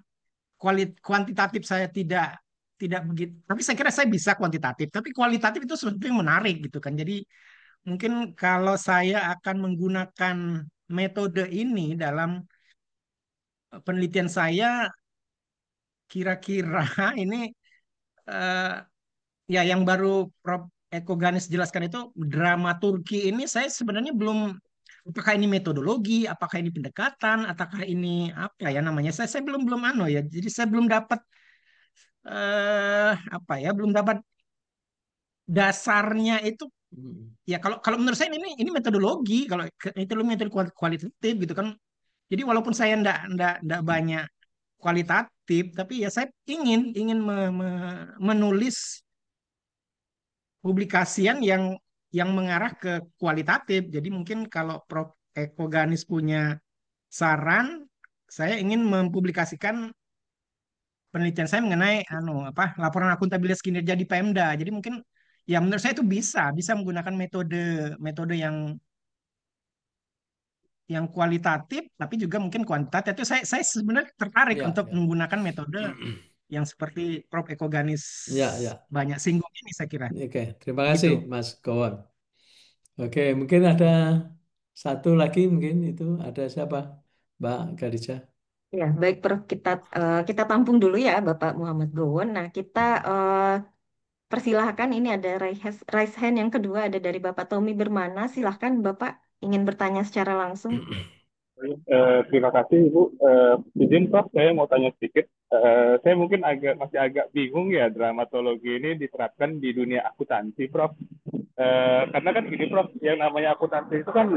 kuantitatif saya tidak begitu. Tapi saya kira saya bisa kuantitatif, tapi kualitatif itu sesuatu yang menarik gitu kan. Jadi mungkin kalau saya akan menggunakan metode ini dalam penelitian saya, kira-kira ini eh, ya yang baru Prof. Eko Ganis jelaskan itu dramaturgi ini saya sebenarnya belum apakah ini metodologi, apakah ini pendekatan, ataukah ini apa ya namanya? Saya belum belum ano ya. Jadi saya belum dapat apa ya, belum dapat dasarnya itu Hmm. ya kalau kalau menurut saya ini metodologi kalau itu metode kualitatif gitu kan. Jadi walaupun saya ndak banyak kualitatif, tapi ya saya ingin ingin menulis publikasian yang mengarah ke kualitatif. Jadi mungkin kalau Prof. Eko Ganis punya saran, saya ingin mempublikasikan penelitian saya mengenai apa laporan akuntabilitas kinerja di Pemda. Jadi mungkin ya menurut saya itu bisa menggunakan metode metode yang kualitatif tapi juga mungkin kuantitatif. Itu saya sebenarnya tertarik Ya, untuk ya. menggunakan metode yang seperti Prof. Eko Ganis Ya, ya. banyak singgung ini saya kira. Oke, terima Gitu. kasih Mas Gowon. Oke, mungkin ada satu lagi mungkin itu ada siapa? Mbak Khadijah. Ya, baik Prof. Kita tampung dulu ya Bapak Muhammad Gowon. Nah, kita persilahkan ini ada raise hand yang kedua ada dari Bapak Tommy Bermana. Silahkan Bapak ingin bertanya secara langsung. Terima kasih Ibu. Izin Prof, saya mau tanya sedikit. Saya mungkin masih agak bingung ya dramatologi ini diterapkan di dunia akuntansi, Prof. Karena kan gini Prof, yang namanya akuntansi itu kan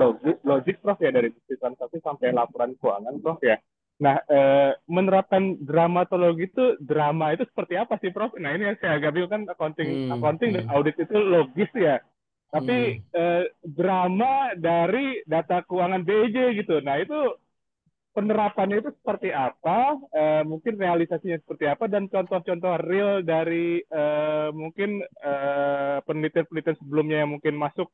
logik Prof ya dari sisi transaksi sampai laporan keuangan Prof ya. Nah, menerapkan dramatologi itu drama itu seperti apa sih Prof? Nah ini yang saya agak bingung kan accounting, Hmm, accounting dan hmm, audit itu logis ya. Tapi hmm. drama dari data keuangan BJ gitu. Nah itu penerapannya itu seperti apa, mungkin realisasinya seperti apa, dan contoh-contoh real dari mungkin penelitian-penelitian sebelumnya yang mungkin masuk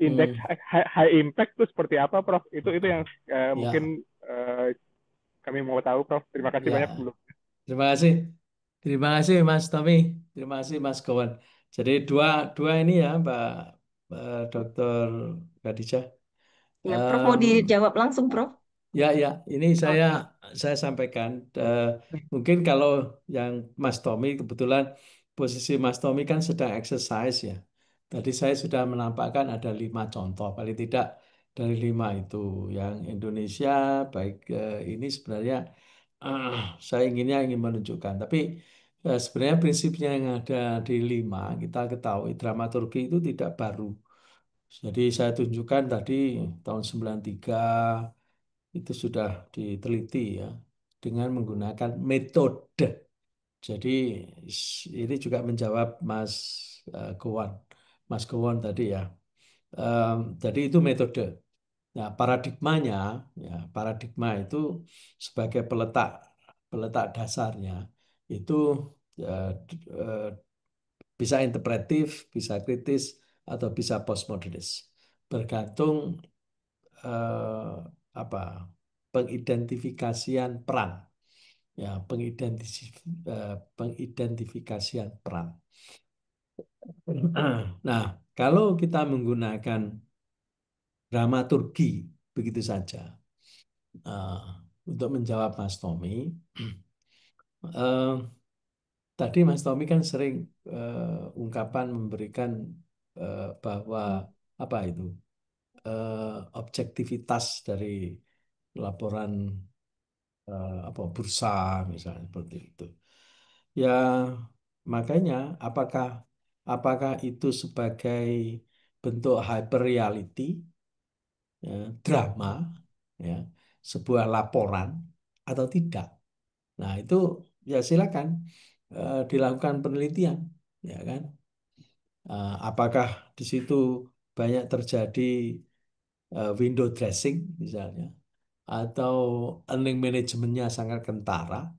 indeks Hmm. high impact itu seperti apa, Prof? Itu yang Ya, mungkin kami mau tahu, Prof. Terima kasih ya. banyak sebelum. Terima kasih. Terima kasih Mas Tommy. Terima kasih Mas Gowon. Jadi dua dua ini ya Mbak Dokter Khadijah. Ya, Prof mau Em, dijawab langsung, Prof. Ya, ya, ini Oke. saya sampaikan. Mungkin kalau yang Mas Tommy kebetulan posisi Mas Tommy kan sedang exercise ya. Tadi saya sudah menampakkan ada 5 contoh, paling tidak dari 5 itu yang Indonesia baik ini sebenarnya eh, saya ingin menunjukkan. Tapi sebenarnya prinsipnya yang ada di 5 kita ketahui dramaturgi itu tidak baru. Jadi saya tunjukkan tadi tahun 93 itu sudah diteliti ya dengan menggunakan metode. Jadi ini juga menjawab Gowon, Mas Gowon tadi ya. Jadi itu metode. Nah, paradigmanya, ya paradigma itu sebagai peletak peletak dasarnya itu eh, eh, bisa interpretif, bisa kritis, atau bisa postmodernis, bergantung eh, apa pengidentifikasian peran ya pengidentifikasian peran. Nah, kalau kita menggunakan dramaturgi begitu saja eh, untuk menjawab Mas Tommy, eh, tadi Mas Tommy kan sering ungkapan memberikan bahwa apa itu objektivitas dari laporan apa bursa misalnya seperti itu. Ya makanya apakah apakah itu sebagai bentuk hyper reality, ya, drama, ya, sebuah laporan atau tidak? Nah itu ya silakan dilakukan penelitian, ya kan? Apakah di situ banyak terjadi window dressing misalnya, atau earning manajemennya sangat kentara,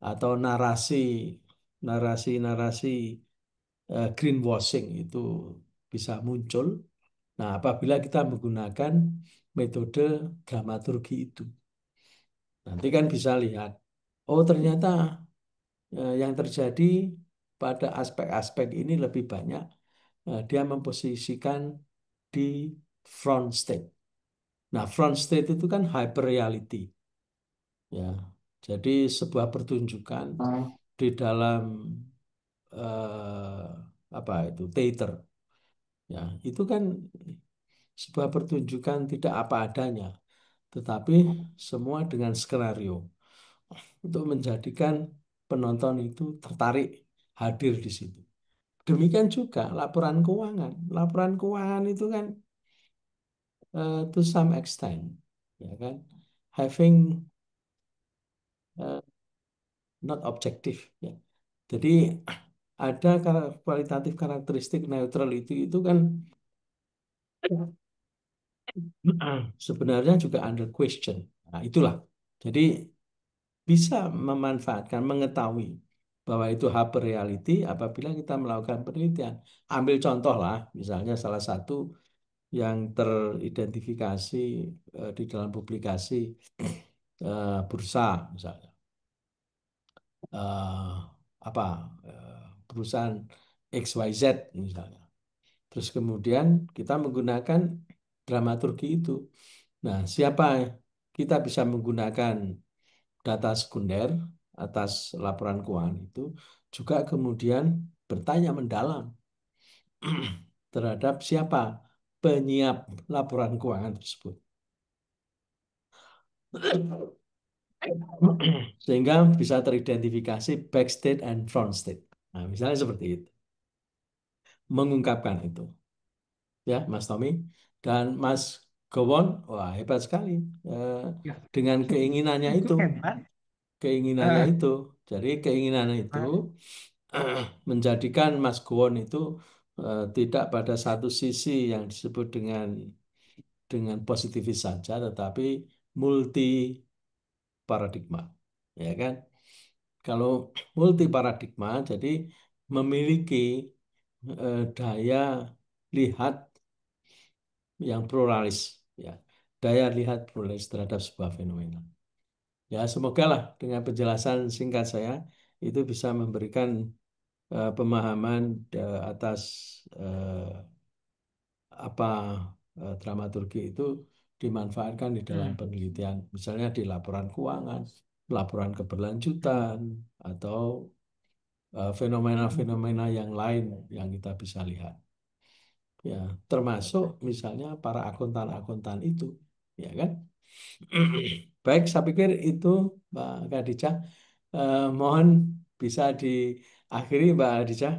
atau narasi greenwashing itu bisa muncul. Nah, apabila kita menggunakan metode dramaturgi itu, nanti kan bisa lihat, oh ternyata yang terjadi pada aspek-aspek ini lebih banyak dia memposisikan di front state. Nah, front state itu kan hyper reality, ya. Jadi sebuah pertunjukan di dalam eh, apa itu theater, ya. Itu kan sebuah pertunjukan tidak apa adanya, tetapi semua dengan skenario untuk menjadikan penonton itu tertarik hadir di situ. Demikian juga laporan keuangan. Laporan keuangan itu kan to some extent, ya kan, having not objektif, ya. Jadi ada kualitatif karakteristik neutrality itu kan sebenarnya juga under question. Nah, itulah. Jadi bisa memanfaatkan, mengetahui bahwa itu hyper reality apabila kita melakukan penelitian. Ambil contoh lah, misalnya salah satu yang teridentifikasi di dalam publikasi bursa misalnya. eh, apa perusahaan XYZ misalnya. Terus kemudian kita menggunakan dramaturgi itu. Nah, siapa kita bisa menggunakan data sekunder atas laporan keuangan itu juga kemudian bertanya mendalam terhadap siapa penyiap laporan keuangan tersebut. Sehingga bisa teridentifikasi backstage and front state. Nah, misalnya seperti itu. Mengungkapkan itu. Ya, Mas Tommy. Dan Mas Gowon, wah hebat sekali. Eh, Ya, dengan keinginannya itu itu. hebat. Keinginannya Eh, itu. Jadi keinginannya itu menjadikan Mas Gowon itu tidak pada satu sisi yang disebut dengan positivis saja, tetapi multi paradigma, ya kan? Kalau multi paradigma, jadi memiliki daya lihat yang pluralis, ya, daya lihat pluralis terhadap sebuah fenomena. Ya, semoga lah dengan penjelasan singkat saya itu bisa memberikan pemahaman atas apa dramaturgi itu dimanfaatkan di dalam hmm. penelitian, misalnya di laporan keuangan, laporan keberlanjutan, atau fenomena-fenomena yang lain yang kita bisa lihat. Ya, termasuk misalnya para akuntan-akuntan itu, ya kan? Baik, saya pikir itu Mbak Khadijah. Mohon bisa diakhiri Mbak Khadijah.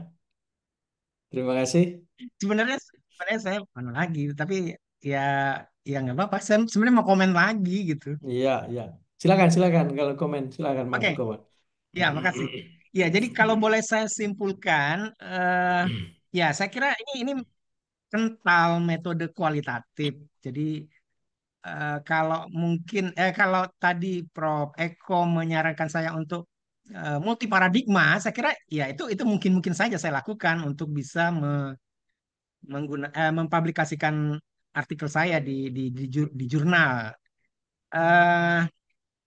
Terima kasih. Sebenarnya saya mana lagi, tapi ya ya nggak apa-apa. Saya sebenarnya mau komen lagi gitu. Iya, iya. Silakan, silakan. Kalau komen, silakan Mas Oke, Gowon. ya makasih. Ya, jadi kalau boleh saya simpulkan, ya saya kira ini kental metode kualitatif. Jadi kalau tadi Prof Eko menyarankan saya untuk multi paradigma, saya kira ya itu mungkin mungkin saja saya lakukan untuk bisa mempublikasikan artikel saya di jurnal. eh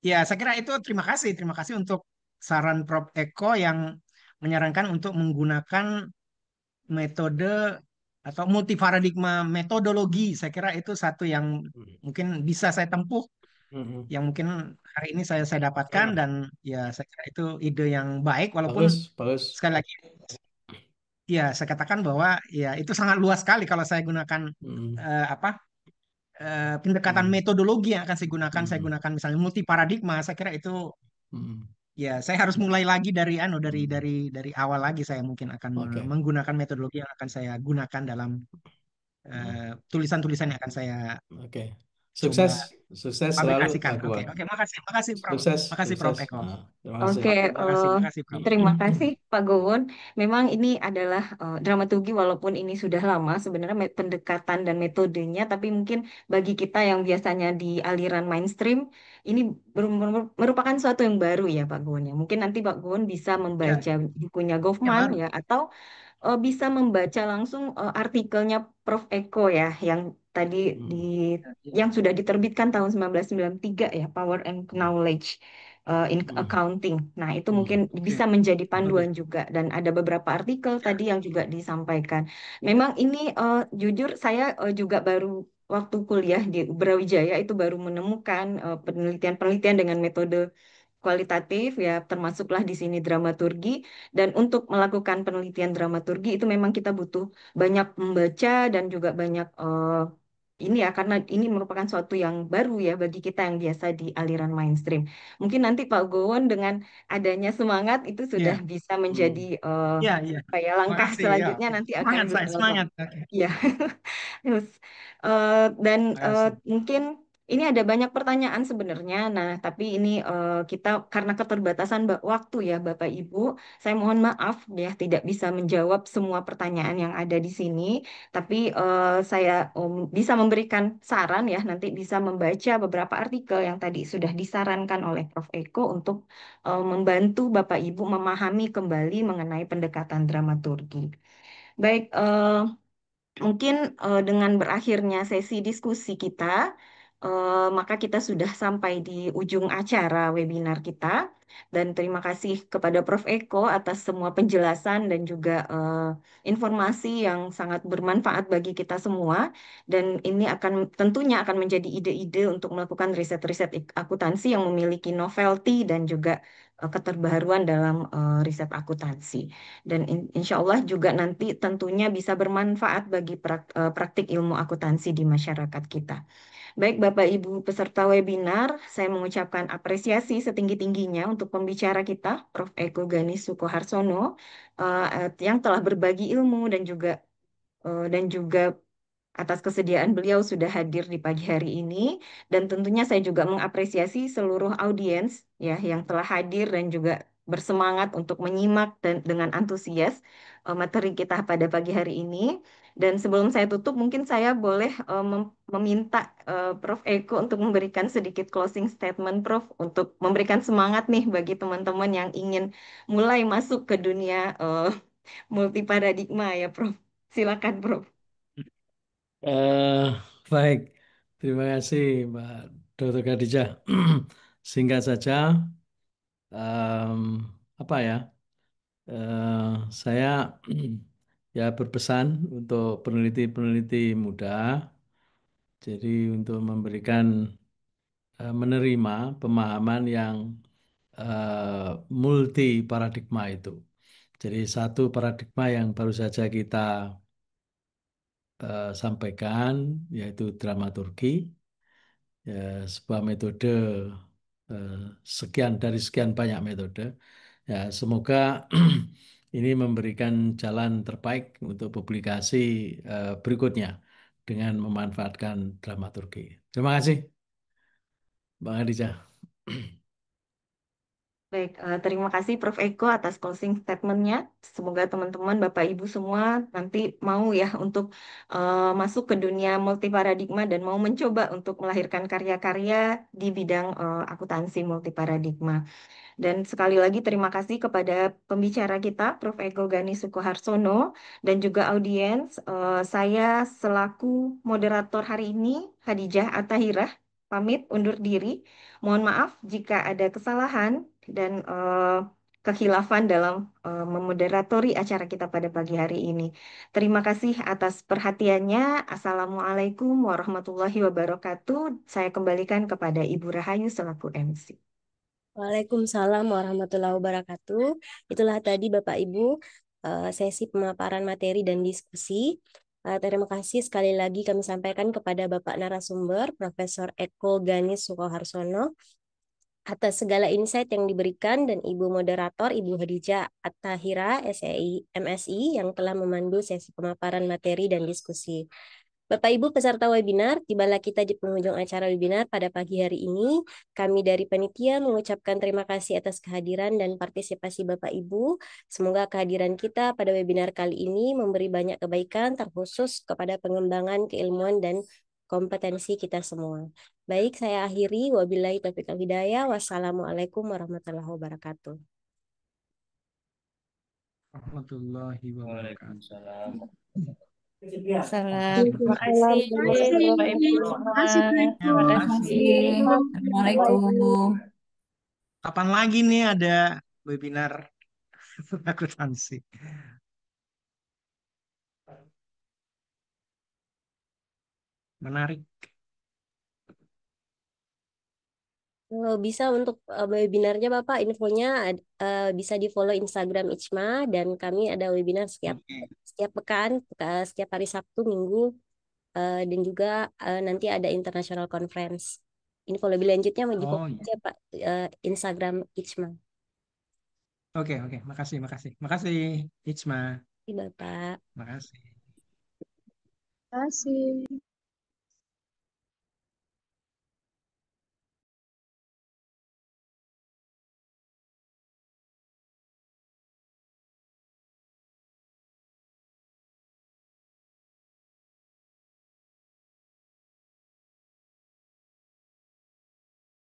Ya, saya kira itu terima kasih untuk saran Prof Eko yang menyarankan untuk menggunakan metode atau multi paradigma metodologi. Saya kira itu satu yang mungkin bisa saya tempuh Mhm. yang mungkin hari ini saya dapatkan, dan ya saya kira itu ide yang baik, walaupun Bagus, bagus. sekali lagi ya saya katakan bahwa ya itu sangat luas sekali kalau saya gunakan Mhm. apa pendekatan Mhm. metodologi yang akan saya Mhm. gunakan misalnya multi paradigma. Saya kira itu Mhm. ya saya harus mulai lagi dari Mhm. dari awal lagi, saya mungkin akan Oke. menggunakan metodologi yang akan saya gunakan dalam Mhm. tulisan-tulisan yang akan saya Oke. coba Sukses, sukses selalu publikasikan. Pak Oke, Guwon. oke, makasih, makasih Prof. Sukses, Makasih Prof sukses. Eko. Nah, terima kasih. Oke, Oke, makasih, makasih Prof. terima kasih Pak Gowon. Memang ini adalah dramaturgi, walaupun ini sudah lama sebenarnya pendekatan dan metodenya, tapi mungkin bagi kita yang biasanya di aliran mainstream, ini merupakan suatu yang baru ya Pak Gowon ya. Mungkin nanti Pak Gowon bisa Ya, membaca bukunya ya Goffman baru. ya, atau bisa membaca langsung artikelnya Prof. Eko ya, yang tadi di Hmm. yang sudah diterbitkan tahun 1993 ya, Power and Knowledge in Hmm. Accounting. Nah, itu mungkin Hmm. Oke, bisa menjadi bagus. panduan juga, dan ada beberapa artikel Ya, tadi yang juga disampaikan. Memang ini jujur saya juga baru waktu kuliah di Brawijaya itu baru menemukan penelitian-penelitian dengan metode kualitatif ya, termasuklah di sini dramaturgi. Dan untuk melakukan penelitian dramaturgi itu memang kita butuh banyak membaca dan juga banyak ini ya, karena ini merupakan suatu yang baru ya bagi kita yang biasa di aliran mainstream. Mungkin nanti Pak Gowon dengan adanya semangat itu sudah ya, bisa menjadi Hmm. ya, ya. apa ya, langkah Makasih ya. selanjutnya Oke. nanti akan Semangat saya, semangat. Oke. ya. Terus, dan Makasih. mungkin ini ada banyak pertanyaan sebenarnya. Nah, tapi ini kita karena keterbatasan waktu ya, Bapak Ibu, saya mohon maaf ya tidak bisa menjawab semua pertanyaan yang ada di sini. Tapi saya bisa memberikan saran ya, nanti bisa membaca beberapa artikel yang tadi sudah disarankan oleh Prof. Eko untuk membantu Bapak Ibu memahami kembali mengenai pendekatan dramaturgi. Baik, mungkin dengan berakhirnya sesi diskusi kita, maka kita sudah sampai di ujung acara webinar kita. Dan terima kasih kepada Prof. Eko atas semua penjelasan dan juga informasi yang sangat bermanfaat bagi kita semua. Dan ini akan tentunya akan menjadi ide-ide untuk melakukan riset-riset akuntansi yang memiliki novelty dan juga keterbaruan dalam riset akuntansi. Dan insya Allah juga nanti tentunya bisa bermanfaat bagi praktik ilmu akuntansi di masyarakat kita. Baik Bapak Ibu peserta webinar, saya mengucapkan apresiasi setinggi-tingginya untuk pembicara kita, Prof. Eko Ganis Sukoharsono, yang telah berbagi ilmu dan juga atas kesediaan beliau sudah hadir di pagi hari ini. Dan tentunya saya juga mengapresiasi seluruh audiens ya yang telah hadir dan juga bersemangat untuk menyimak dan dengan antusias materi kita pada pagi hari ini. Dan sebelum saya tutup, mungkin saya boleh meminta Prof. Eko untuk memberikan sedikit closing statement, Prof, untuk memberikan semangat nih bagi teman-teman yang ingin mulai masuk ke dunia multi paradigma ya, Prof. Silakan, Prof. Eh, Baik, terima kasih Mbak Dr. Khadijah. Singkat saja, em, apa ya? Saya ya berpesan untuk peneliti-peneliti muda, jadi untuk memberikan menerima pemahaman yang multi paradigma itu. Jadi satu paradigma yang baru saja kita sampaikan yaitu dramaturgi, ya, sebuah metode eh, sekian dari sekian banyak metode. Ya, semoga ini memberikan jalan terbaik untuk publikasi berikutnya dengan memanfaatkan dramaturgi. Terima kasih, Bang Adija. Baik, terima kasih Prof. Eko atas closing statement-nya. Semoga teman-teman, Bapak Ibu semua nanti mau ya untuk masuk ke dunia multi paradigma dan mau mencoba untuk melahirkan karya-karya di bidang akuntansi multi paradigma. Dan sekali lagi terima kasih kepada pembicara kita, Prof. Eko Gani Sukoharsono, dan juga audiens. Saya selaku moderator hari ini, Khadijah Atahirah, pamit undur diri. Mohon maaf jika ada kesalahan dan kekhilafan dalam memoderatori acara kita pada pagi hari ini. Terima kasih atas perhatiannya. Assalamualaikum warahmatullahi wabarakatuh. Saya kembalikan kepada Ibu Rahayu selaku MC. Waalaikumsalam warahmatullahi wabarakatuh. Itulah tadi Bapak Ibu sesi pemaparan materi dan diskusi. Terima kasih sekali lagi kami sampaikan kepada Bapak narasumber Profesor Eko Ganis Sukoharsono atas segala insight yang diberikan dan Ibu moderator Ibu Khadijah At-Tahira SEI MSI yang telah memandu sesi pemaparan materi dan diskusi. Bapak Ibu peserta webinar, tibalah kita di penghujung acara webinar pada pagi hari ini. Kami dari panitia mengucapkan terima kasih atas kehadiran dan partisipasi Bapak Ibu. Semoga kehadiran kita pada webinar kali ini memberi banyak kebaikan terkhusus kepada pengembangan keilmuan dan kompetensi kita semua. Baik, saya akhiri. Wabillahi taufiq wal hidayah. Wassalamualaikum warahmatullahi wabarakatuh. Warahmatullahi wabarakatuh. Waalaikumsalam. Salam. Terima kasih Bapak Ibu semua. Terima kasih. Assalamualaikum. Kapan lagi nih ada webinar akuntansi? Menarik. Kalau bisa untuk webinarnya Bapak, infonya bisa di follow Instagram Ijma dan kami ada webinar Oke. setiap pekan, setiap hari Sabtu, Minggu, dan juga nanti ada international conference. Info lebih lanjutnya mau di Oh follow iya. aja Pak Instagram Ijma. Oke, makasih. Makasih, Ichma. Terima kasih Bapak. Makasih. Terima kasih.